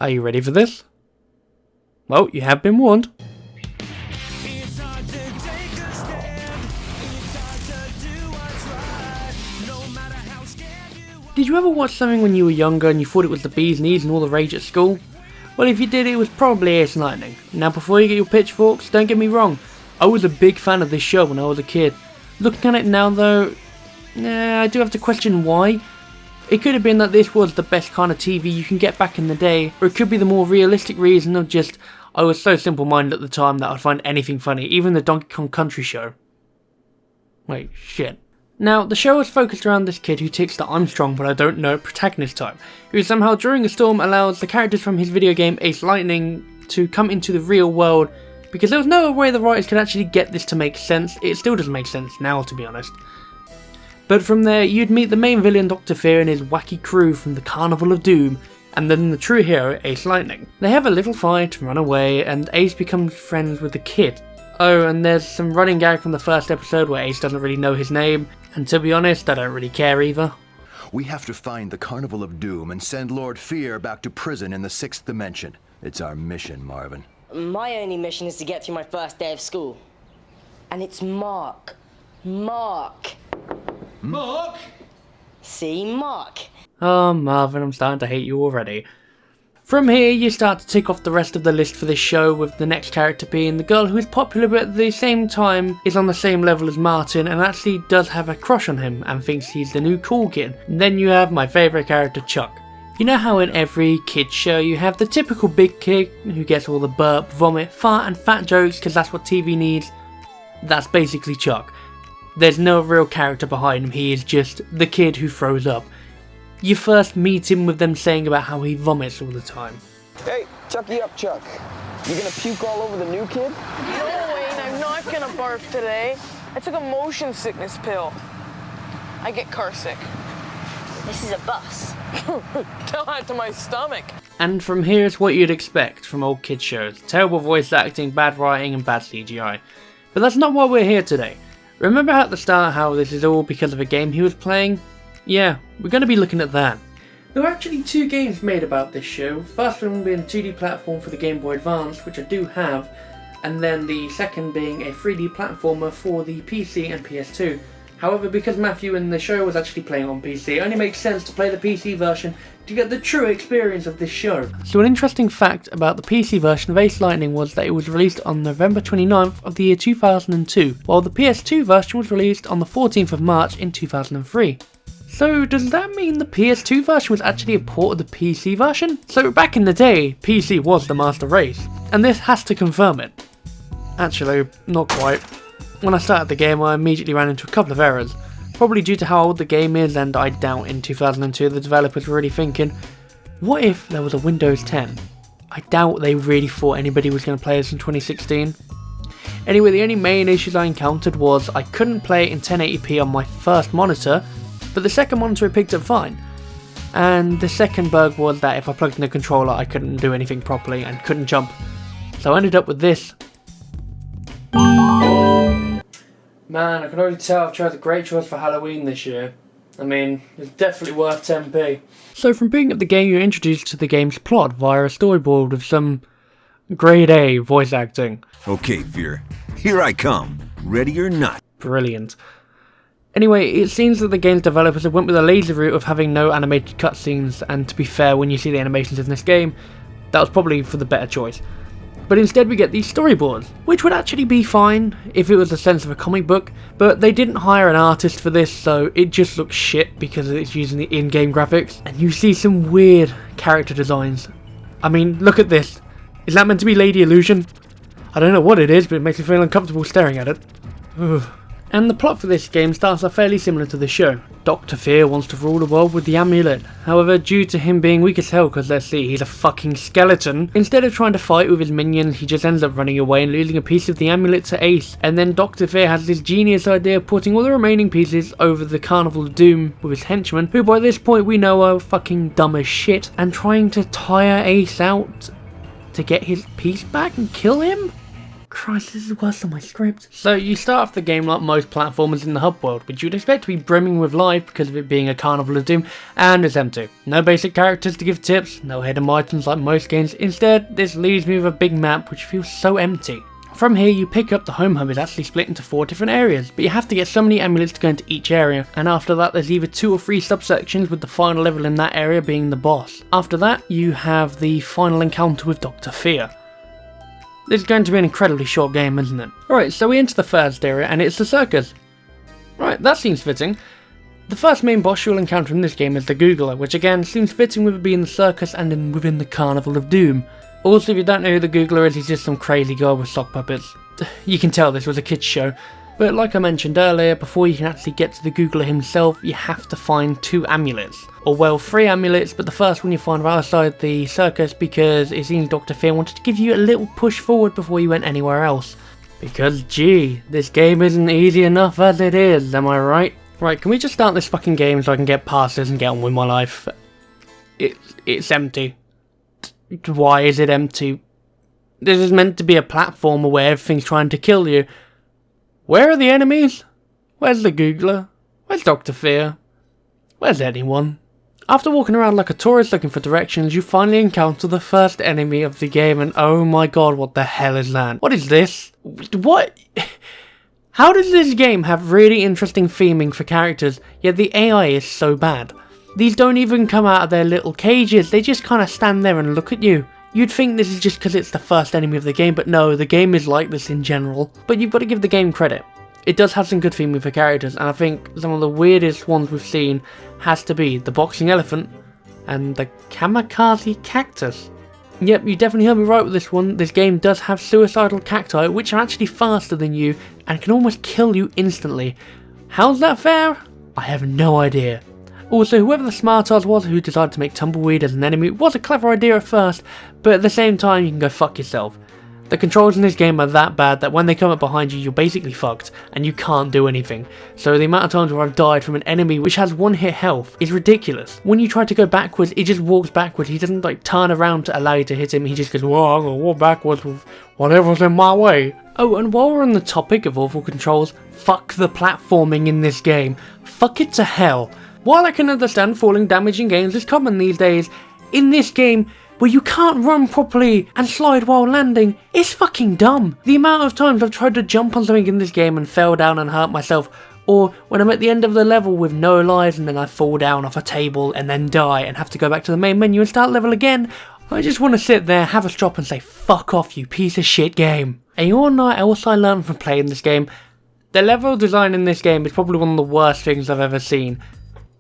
Are you ready for this? Well, you have been warned. Did you ever watch something when you were younger and you thought it was the bee's knees and all the rage at school? Well, if you did, it was probably Acelightning. Now, before you get your pitchforks, don't get me wrong, I was a big fan of this show when I was a kid. Looking at it now though, I do have to question why. It could have been that this was the best kind of TV you can get back in the day, or it could be the more realistic reason of just, I was so simple-minded at the time that I'd find anything funny, even the Donkey Kong Country show. Wait, shit. Now, the show is focused around this kid who takes the I'm strong but I don't know protagonist type, who somehow during a storm allows the characters from his video game Acelightning to come into the real world, because there was no way the writers could actually get this to make sense. It still doesn't make sense now, to be honest. But from there, you'd meet the main villain Dr. Fear and his wacky crew from the Carnival of Doom, and then the true hero Acelightning. They have a little fight, run away, and Ace becomes friends with the kid. Oh, and there's some running gag from the first episode where Ace doesn't really know his name, and to be honest, I don't really care either. We have to find the Carnival of Doom and send Lord Fear back to prison in the 6th dimension. It's our mission, Marvin. My only mission is to get through my first day of school. And it's Mark. Mark! Mark? See, Mark. Oh, Marvin, I'm starting to hate you already. From here, you start to tick off the rest of the list for this show, with the next character being the girl who is popular but at the same time is on the same level as Martin and actually does have a crush on him and thinks he's the new cool kid. And then you have my favourite character, Chuck. You know how in every kids show you have the typical big kid who gets all the burp, vomit, fart and fat jokes because that's what TV needs? That's basically Chuck. There's no real character behind him, he is just the kid who throws up. You first meet him with them saying about how he vomits all the time. Hey, Chucky up, Chuck. You gonna puke all over the new kid? No, Wayne, I'm not gonna barf today. I took a motion sickness pill. I get car sick. This is a bus. Tell that to my stomach. And from here is what you'd expect from old kids shows. Terrible voice acting, bad writing and bad CGI. But that's not why we're here today. Remember at the start how this is all because of a game he was playing? Yeah, we're going to be looking at that. There were actually 2 games made about this show, first one being a 2D platform for the Game Boy Advance, which I do have, and then the second being a 3D platformer for the PC and PS2. However, because Matthew in the show was actually playing on PC, it only makes sense to play the PC version to get the true experience of this show. So an interesting fact about the PC version of Acelightning was that it was released on November 29th of the year 2002, while the PS2 version was released on the 14th of March in 2003. So does that mean the PS2 version was actually a port of the PC version? So back in the day, PC was the master race, and this has to confirm it. Actually, not quite. When I started the game, I immediately ran into a couple of errors, probably due to how old the game is, and I doubt in 2002 the developers were really thinking, what if there was a Windows 10? I doubt they really thought anybody was going to play this in 2016. Anyway, the only main issues I encountered was I couldn't play it in 1080p on my first monitor, but the second monitor it picked up fine. And the second bug was that if I plugged in the controller I couldn't do anything properly and couldn't jump. So I ended up with this. Man, I can already tell I've chose a great choice for Halloween this year. I mean, it's definitely worth 10p. So from picking up the game, you're introduced to the game's plot via a storyboard with some grade A voice acting. Okay, Fear, here I come, ready or not. Brilliant. Anyway, it seems that the game's developers have went with a lazy route of having no animated cutscenes, and to be fair, when you see the animations in this game, that was probably for the better choice. But instead we get these storyboards, which would actually be fine if it was the sense of a comic book, but they didn't hire an artist for this, so it just looks shit because it's using the in-game graphics, and you see some weird character designs. I mean, look at this. Is that meant to be Lady Illusion? I don't know what it is, but it makes me feel uncomfortable staring at it. Ugh. And the plot for this game starts off fairly similar to the show. Dr. Fear wants to rule the world with the amulet. However, due to him being weak as hell, because let's see, he's a fucking skeleton, instead of trying to fight with his minions, he just ends up running away and losing a piece of the amulet to Ace. And then Dr. Fear has this genius idea of putting all the remaining pieces over the Carnival of Doom with his henchmen, who by this point we know are fucking dumb as shit, and trying to tire Ace out to get his piece back and kill him? Christ, this is worse than my script. So you start off the game like most platformers in the hub world, which you'd expect to be brimming with life because of it being a Carnival of Doom, and it's empty. No basic characters to give tips, no hidden items like most games. Instead, this leaves me with a big map which feels so empty. From here, you pick up the home hub is actually split into 4 different areas, but you have to get so many amulets to go into each area, and after that there's either 2 or 3 subsections with the final level in that area being the boss. After that, you have the final encounter with Dr. Fear. This is going to be an incredibly short game, isn't it? Alright, so we enter the first area, and it's the circus. Right, that seems fitting. The first main boss you'll encounter in this game is the Googler, which again seems fitting with it being the circus and within the Carnival of Doom. Also, if you don't know who the Googler is, he's just some crazy guy with sock puppets. You can tell this was a kids show. But like I mentioned earlier, before you can actually get to the Googler himself, you have to find 2 amulets. Or well, 3 amulets, but the first one you find right outside the circus because it seems Dr. Fear wanted to give you a little push forward before you went anywhere else. Because gee, this game isn't easy enough as it is, am I right? Right, can we just start this fucking game so I can get past this and get on with my life? It's empty. Why is it empty? This is meant to be a platformer where everything's trying to kill you. Where are the enemies? Where's the Googler? Where's Dr. Fear? Where's anyone? After walking around like a tourist looking for directions, you finally encounter the first enemy of the game, and oh my god, what the hell is that? What is this? What? How does this game have really interesting theming for characters, yet the AI is so bad? These don't even come out of their little cages, they just kind of stand there and look at you. You'd think this is just because it's the first enemy of the game, but no, the game is like this in general. But you've got to give the game credit. It does have some good theming for characters, and I think some of the weirdest ones we've seen has to be the boxing elephant and the kamikaze cactus. Yep, you definitely heard me right with this one. This game does have suicidal cacti, which are actually faster than you and can almost kill you instantly. How's that fair? I have no idea. Also, whoever the smartass was who decided to make Tumbleweed as an enemy was a clever idea at first, but at the same time you can go fuck yourself. The controls in this game are that bad that when they come up behind you, you're basically fucked, and you can't do anything. So the amount of times where I've died from an enemy which has 1 hit health is ridiculous. When you try to go backwards, it just walks backwards. He doesn't like turn around to allow you to hit him, he just goes, well, I'm gonna walk backwards with whatever's in my way. Oh, and while we're on the topic of awful controls, fuck the platforming in this game. Fuck it to hell. While I can understand falling damage in games is common these days, in this game, where you can't run properly and slide while landing, it's fucking dumb. The amount of times I've tried to jump on something in this game and fell down and hurt myself, or when I'm at the end of the level with no lives and then I fall down off a table and then die and have to go back to the main menu and start level again, I just want to sit there, have a stop and say fuck off you piece of shit game. And you wanna know what else I learned from playing this game? The level design in this game is probably one of the worst things I've ever seen.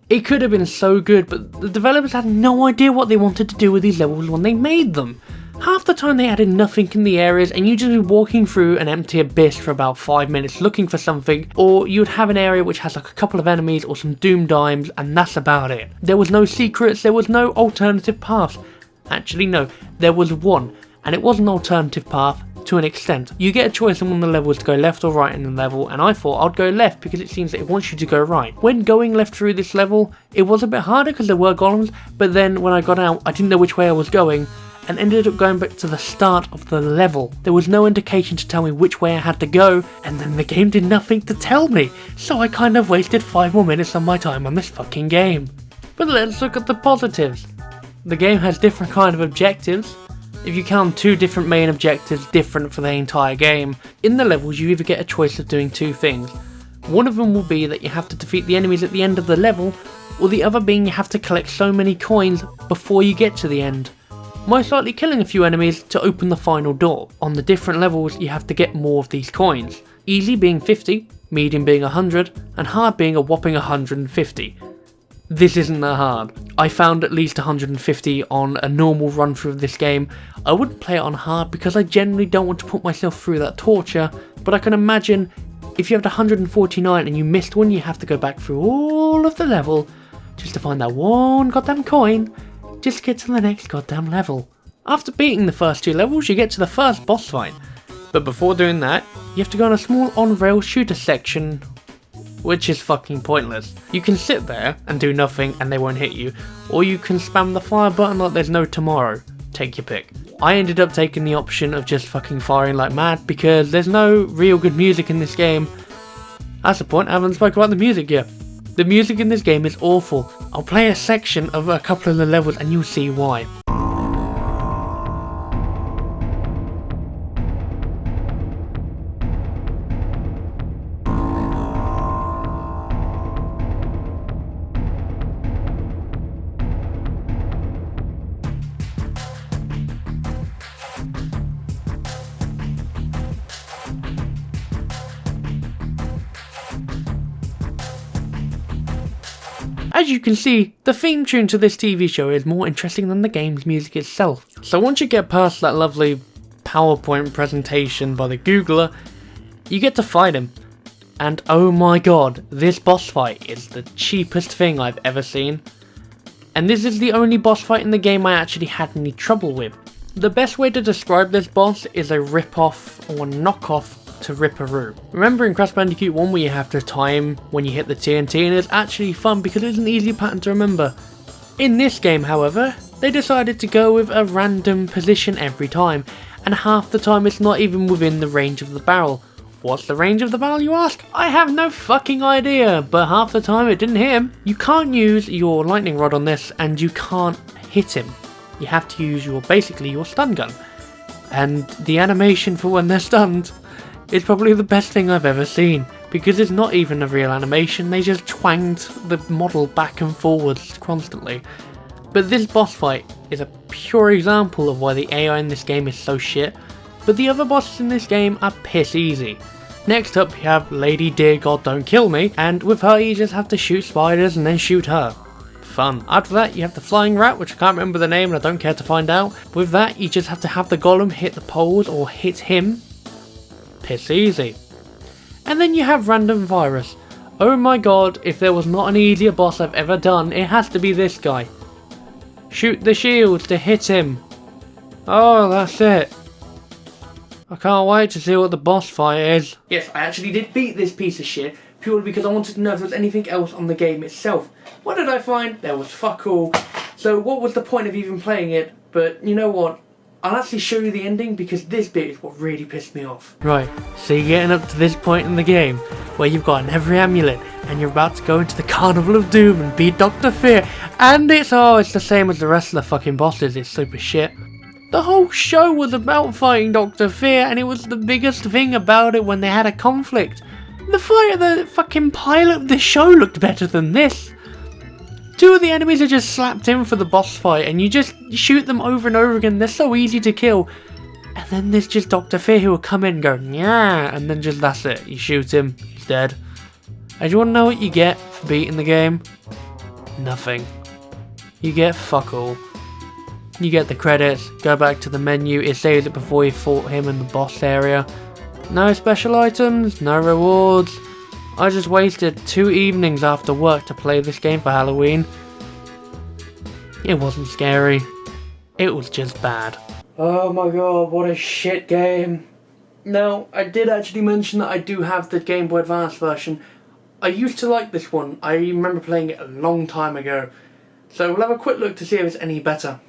It could have been so good, but the developers had no idea what they wanted to do with these levels when they made them. Half the time they added nothing in the areas and you'd just be walking through an empty abyss for about 5 minutes looking for something, or you would have an area which has like a couple of enemies or some doom dimes and that's about it. There was no secrets, there was no alternative paths. Actually no, there was one, and it was an alternative path to an extent. You get a choice on one of the levels to go left or right in the level, and I thought I'd go left because it seems that it wants you to go right. When going left through this level, it was a bit harder because there were golems, but then when I got out, I didn't know which way I was going, and ended up going back to the start of the level. There was no indication to tell me which way I had to go, and then the game did nothing to tell me, so I kind of wasted 5 more minutes of my time on this fucking game. But let's look at the positives. The game has different kind of objectives. If you count 2 different main objectives different for the entire game, in the levels you either get a choice of doing 2 things. One of them will be that you have to defeat the enemies at the end of the level, or the other being you have to collect so many coins before you get to the end. Most likely killing a few enemies to open the final door. On the different levels you have to get more of these coins. Easy being 50, medium being 100, and hard being a whopping 150. This isn't that hard. I found at least 150 on a normal run through of this game. I wouldn't play it on hard because I generally don't want to put myself through that torture, but I can imagine if you have 149 and you missed one, you have to go back through all of the level just to find that one goddamn coin, just to get to the next goddamn level. After beating the first 2 levels, you get to the first boss fight. But before doing that, you have to go on a small on-rail shooter section, which is fucking pointless. You can sit there and do nothing and they won't hit you, or you can spam the fire button like there's no tomorrow. take your pick. I ended up taking the option of just fucking firing like mad because there's no real good music in this game. That's the point, I haven't spoken about the music yet. The music in this game is awful. I'll play a section of a couple of the levels and you'll see why. As you can see, the theme tune to this TV show is more interesting than the game's music itself. So once you get past that lovely PowerPoint presentation by the Googler, you get to fight him. And oh my god, this boss fight is the cheapest thing I've ever seen. And this is the only boss fight in the game I actually had any trouble with. The best way to describe this boss is a rip-off or knock-off to Ripperoo. Remember in Crash Bandicoot 1 where you have to time when you hit the TNT, and it's actually fun because it's an easy pattern to remember. In this game, however, they decided to go with a random position every time, and half the time it's not even within the range of the barrel. What's the range of the barrel, you ask? I have no fucking idea, but half the time it didn't hit him. You can't use your lightning rod on this, and you can't hit him. You have to use basically your stun gun. And the animation for when they're stunned is probably the best thing I've ever seen, because it's not even a real animation, they just twanged the model back and forwards constantly. But this boss fight is a pure example of why the AI in this game is so shit, but the other bosses in this game are piss easy. Next up you have Lady Dear God Don't Kill Me, and with her you just have to shoot spiders and then shoot her. Fun. After that you have the Flying Rat, which I can't remember the name and I don't care to find out. With that you just have to have the golem hit the poles or hit him. Piss easy. And then you have Random Virus. Oh my god, if there was not an easier boss I've ever done, it has to be this guy. Shoot the shields to hit him. Oh, that's it. I can't wait to see what the boss fight is. Yes, I actually did beat this piece of shit, purely because I wanted to know if there was anything else on the game itself. What did I find? There was fuck all. So what was the point of even playing it? But you know what? I'll actually show you the ending because this bit is what really pissed me off. Right, so you're getting up to this point in the game where you've got an every amulet and you're about to go into the Carnival of Doom and beat Dr. Fear, and it's the same as the rest of the fucking bosses, it's super shit. The whole show was about fighting Dr. Fear, and it was the biggest thing about it when they had a conflict. The fight of the fucking pilot of the show looked better than this. Two of the enemies are just slapped in for the boss fight and you just shoot them over and over again, they're so easy to kill. And then there's just Dr. Fear who will come in and go, yeah, and then just that's it, you shoot him, he's dead. And do you want to know what you get for beating the game? Nothing. You get fuck all. You get the credits, go back to the menu, it saves it before you fought him in the boss area. No special items, no rewards. I just wasted 2 evenings after work to play this game for Halloween. It wasn't scary. It was just bad. Oh my god, what a shit game. Now, I did actually mention that I do have the Game Boy Advance version. I used to like this one. I remember playing it a long time ago. So we'll have a quick look to see if it's any better.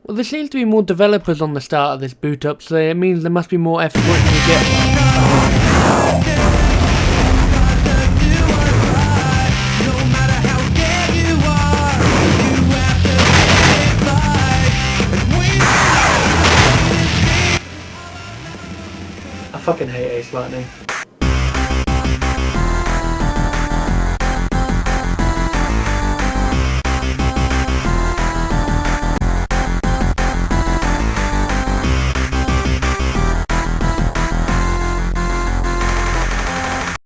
Well, there seems to be more developers on the start of this boot up, so it means there must be more effort going to get. I fucking hate Ace Lightning.